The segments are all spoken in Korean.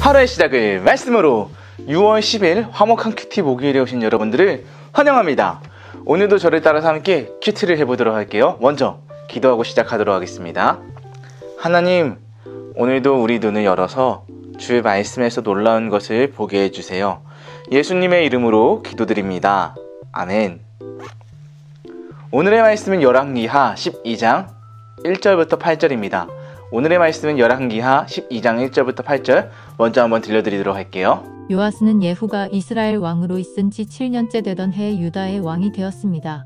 하루의 시작을 말씀으로 6월 10일 화목한 큐티 목요일에 오신 여러분들을 환영합니다. 오늘도 저를 따라서 함께 큐티를 해보도록 할게요. 먼저 기도하고 시작하도록 하겠습니다. 하나님, 오늘도 우리 눈을 열어서 주의 말씀에서 놀라운 것을 보게 해주세요. 예수님의 이름으로 기도드립니다. 아멘. 오늘의 말씀은 열왕기하 12장 1절부터 8절입니다. 오늘의 말씀은 열왕기하 12장 1절부터 8절 먼저 한번 들려드리도록 할게요. 요아스는 예후가 이스라엘 왕으로 있은 지 7년째 되던 해에 유다의 왕이 되었습니다.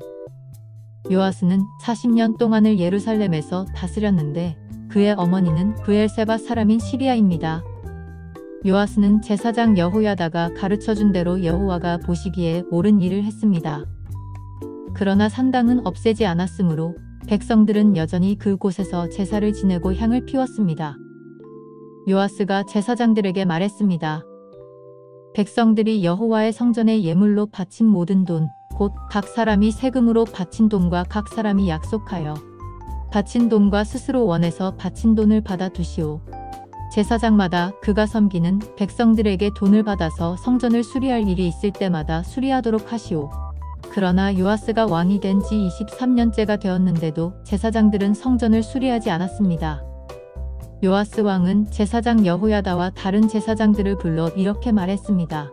요아스는 40년 동안을 예루살렘에서 다스렸는데 그의 어머니는 브엘세바 사람인 시리아입니다. 요아스는 제사장 여호야다가 가르쳐준 대로 여호와가 보시기에 옳은 일을 했습니다. 그러나 산당은 없애지 않았으므로 백성들은 여전히 그곳에서 제사를 지내고 향을 피웠습니다. 요아스가 제사장들에게 말했습니다. 백성들이 여호와의 성전에 예물로 바친 모든 돈, 곧 각 사람이 세금으로 바친 돈과 각 사람이 약속하여 바친 돈과 스스로 원해서 바친 돈을 받아 두시오. 제사장마다 그가 섬기는 백성들에게 돈을 받아서 성전을 수리할 일이 있을 때마다 수리하도록 하시오. 그러나 요아스가 왕이 된 지 23년째가 되었는데도 제사장들은 성전을 수리하지 않았습니다. 요아스 왕은 제사장 여호야다와 다른 제사장들을 불러 이렇게 말했습니다.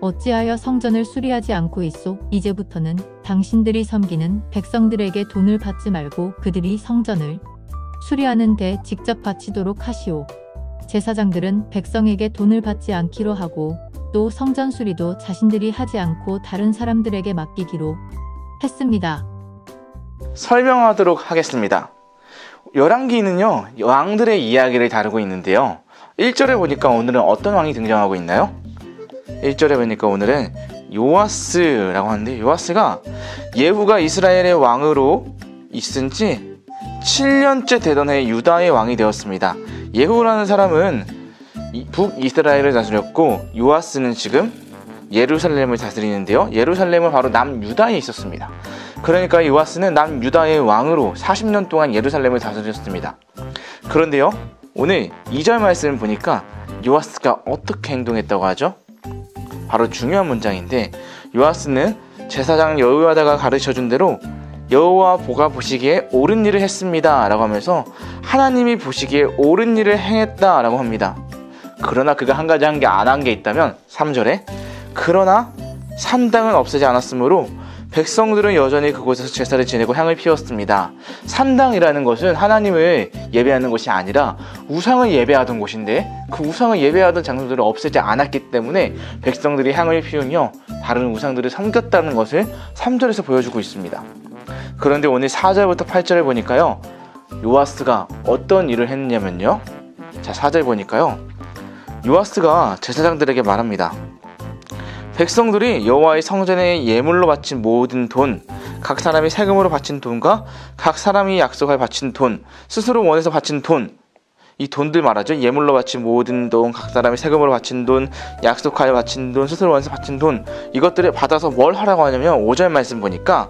어찌하여 성전을 수리하지 않고 있소? 이제부터는 당신들이 섬기는 백성들에게 돈을 받지 말고 그들이 성전을 수리하는 데 직접 바치도록 하시오. 제사장들은 백성에게 돈을 받지 않기로 하고 또 성전 수리도 자신들이 하지 않고 다른 사람들에게 맡기기로 했습니다. 설명하도록 하겠습니다. 열왕기는요, 왕들의 이야기를 다루고 있는데요. 1절에 보니까 오늘은 어떤 왕이 등장하고 있나요? 1절에 보니까 오늘은 요아스라고 하는데, 요아스가 예후가 이스라엘의 왕으로 있은 지 7년째 되던 해에 유다의 왕이 되었습니다. 예후라는 사람은 북이스라엘을 다스렸고 요아스는 지금 예루살렘을 다스리는데요. 예루살렘은 바로 남유다에 있었습니다. 그러니까 요아스는 남유다의 왕으로 40년 동안 예루살렘을 다스렸습니다. 그런데요, 오늘 2절 말씀을 보니까 요아스가 어떻게 행동했다고 하죠? 바로 중요한 문장인데, 요아스는 제사장 여호야다가 가르쳐준 대로 여호와가 보시기에 옳은 일을 했습니다 라고 하면서 하나님이 보시기에 옳은 일을 행했다 라고 합니다. 그러나 그가 한 가지 안 한 게 있다면 3절에 그러나 산당은 없애지 않았으므로 백성들은 여전히 그곳에서 제사를 지내고 향을 피웠습니다. 산당이라는 것은 하나님을 예배하는 것이 아니라 우상을 예배하던 곳인데, 그 우상을 예배하던 장소들을 없애지 않았기 때문에 백성들이 향을 피우며 다른 우상들을 섬겼다는 것을 3절에서 보여주고 있습니다. 그런데 오늘 4절부터 8절을 보니까요, 요아스가 어떤 일을 했냐면요, 자 4절 보니까요, 요아스가 제사장들에게 말합니다. 백성들이 여호와의 성전에 예물로 바친 모든 돈, 각 사람이 세금으로 바친 돈과 각 사람이 약속할 바친 돈, 스스로 원해서 바친 돈, 이 돈들 말하죠. 예물로 바친 모든 돈, 각 사람이 세금으로 바친 돈, 약속하여 바친 돈, 스스로 원해서 바친 돈, 이것들을 받아서 뭘 하라고 하냐면 5절 말씀 보니까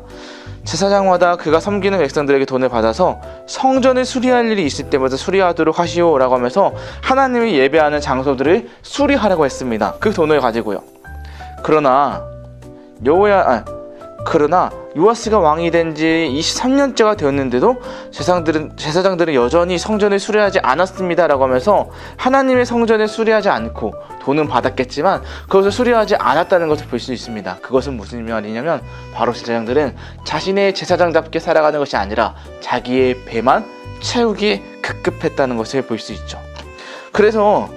제사장마다 그가 섬기는 백성들에게 돈을 받아서 성전을 수리할 일이 있을 때마다 수리하도록 하시오 라고 하면서 하나님이 예배하는 장소들을 수리하라고 했습니다. 그 돈을 가지고요. 그러나 요아스가 왕이 된 지 23년째가 되었는데도 제사장들은 여전히 성전을 수리하지 않았습니다 라고 하면서 하나님의 성전을 수리하지 않고 돈은 받았겠지만 그것을 수리하지 않았다는 것을 볼 수 있습니다. 그것은 무슨 말이냐면 바로 제사장들은 자신의 제사장답게 살아가는 것이 아니라 자기의 배만 채우기에 급급했다는 것을 볼 수 있죠. 그래서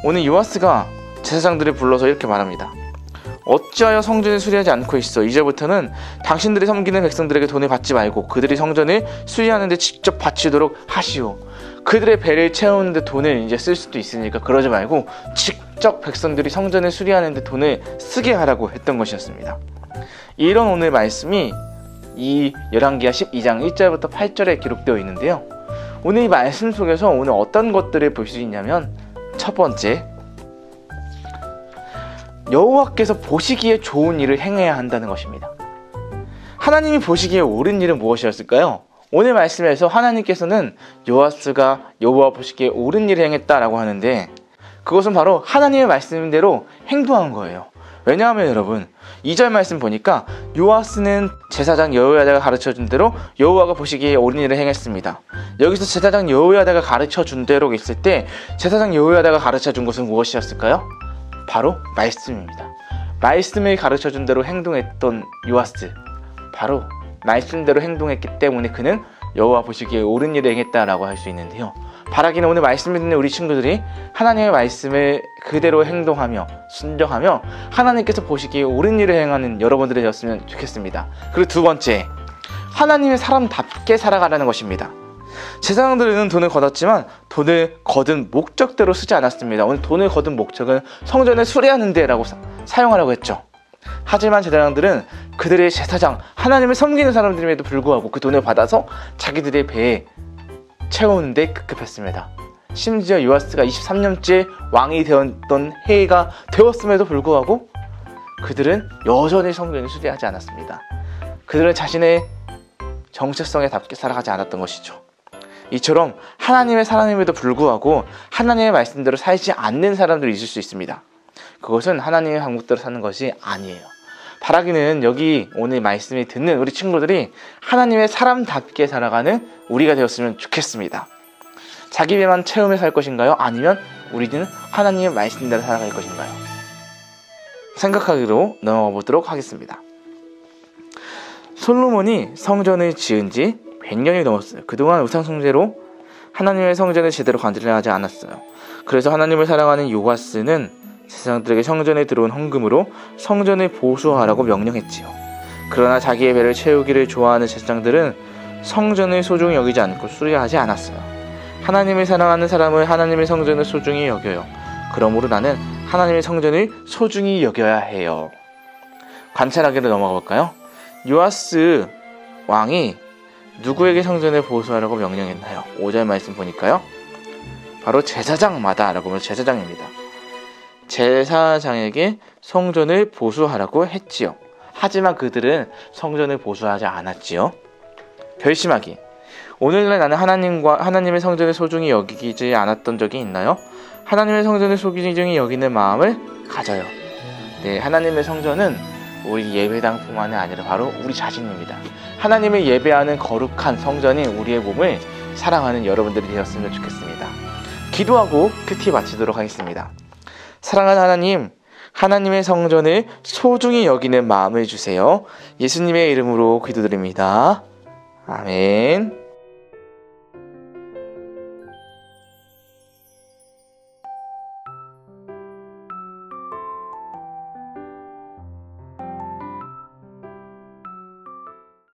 오늘 요아스가 제사장들을 불러서 이렇게 말합니다. 어찌하여 성전을 수리하지 않고 있어? 이제부터는 당신들이 섬기는 백성들에게 돈을 받지 말고 그들이 성전을 수리하는 데 직접 바치도록 하시오. 그들의 배를 채우는 데 돈을 이제 쓸 수도 있으니까 그러지 말고 직접 백성들이 성전을 수리하는 데 돈을 쓰게 하라고 했던 것이었습니다. 이런 오늘 말씀이 이 열왕기하 12장 1절부터 8절에 기록되어 있는데요. 오늘 이 말씀 속에서 오늘 어떤 것들을 볼 수 있냐면, 첫 번째, 여호와께서 보시기에 좋은 일을 행해야 한다는 것입니다. 하나님이 보시기에 옳은 일은 무엇이었을까요? 오늘 말씀에서 하나님께서는 요아스가 여호와 보시기에 옳은 일을 행했다라고 하는데, 그것은 바로 하나님의 말씀대로 행동한 거예요. 왜냐하면 여러분 2절 말씀 보니까 요아스는 제사장 여호야다가 가르쳐준 대로 여호와가 보시기에 옳은 일을 행했습니다. 여기서 제사장 여호야다가 가르쳐준 대로 있을 때 제사장 여호야다가 가르쳐준 것은 무엇이었을까요? 바로 말씀입니다. 말씀을 가르쳐준 대로 행동했던 요아스, 바로 말씀대로 행동했기 때문에 그는 여호와 보시기에 옳은 일을 행했다라고 할 수 있는데요. 바라기는 오늘 말씀을 듣는 우리 친구들이 하나님의 말씀을 그대로 행동하며 순종하며 하나님께서 보시기에 옳은 일을 행하는 여러분들이 되었으면 좋겠습니다. 그리고 두 번째, 하나님의 사람답게 살아가라는 것입니다. 제사장들은 돈을 거뒀지만 돈을 거둔 목적대로 쓰지 않았습니다. 오늘 돈을 거둔 목적은 성전을 수리하는 데라고 사용하라고 했죠. 하지만 제사장들은 그들의 제사장, 하나님을 섬기는 사람들임에도 불구하고 그 돈을 받아서 자기들의 배에 채우는 데 급급했습니다. 심지어 요아스가 23년째 왕이 되었던 해가 되었음에도 불구하고 그들은 여전히 성전을 수리하지 않았습니다. 그들은 자신의 정체성에 답게 살아가지 않았던 것이죠. 이처럼 하나님의 사람임에도 불구하고 하나님의 말씀대로 살지 않는 사람들이 있을 수 있습니다. 그것은 하나님의 방법대로 사는 것이 아니에요. 바라기는 여기 오늘 말씀을 듣는 우리 친구들이 하나님의 사람답게 살아가는 우리가 되었으면 좋겠습니다. 자기 배만 채우며 살 것인가요? 아니면 우리는 하나님의 말씀대로 살아갈 것인가요? 생각하기로 넘어가 보도록 하겠습니다. 솔로몬이 성전을 지은 지 100년이 넘었어요. 그동안 우상 숭배로 하나님의 성전을 제대로 관리를 하지 않았어요. 그래서 하나님을 사랑하는 요아스는 제사장들에게 성전에 들어온 헌금으로 성전을 보수하라고 명령했지요. 그러나 자기의 배를 채우기를 좋아하는 제사장들은 성전을 소중히 여기지 않고 수리하지 않았어요. 하나님을 사랑하는 사람은 하나님의 성전을 소중히 여겨요. 그러므로 나는 하나님의 성전을 소중히 여겨야 해요. 관찰하기로 넘어가 볼까요? 요아스 왕이 누구에게 성전을 보수하라고 명령했나요? 5절 말씀 보니까요. 바로 제사장마다 라고 하면 제사장입니다. 제사장에게 성전을 보수하라고 했지요. 하지만 그들은 성전을 보수하지 않았지요. 결심하기. 오늘날 나는 하나님의 성전을 소중히 여기지 않았던 적이 있나요? 하나님의 성전을 소중히 여기는 마음을 가져요. 네, 하나님의 성전은 우리 예배당뿐만이 아니라 바로 우리 자신입니다. 하나님을 예배하는 거룩한 성전이 우리의 몸을 사랑하는 여러분들이 되었으면 좋겠습니다. 기도하고 큐티 마치도록 하겠습니다. 사랑하는 하나님, 하나님의 성전을 소중히 여기는 마음을 주세요. 예수님의 이름으로 기도드립니다. 아멘.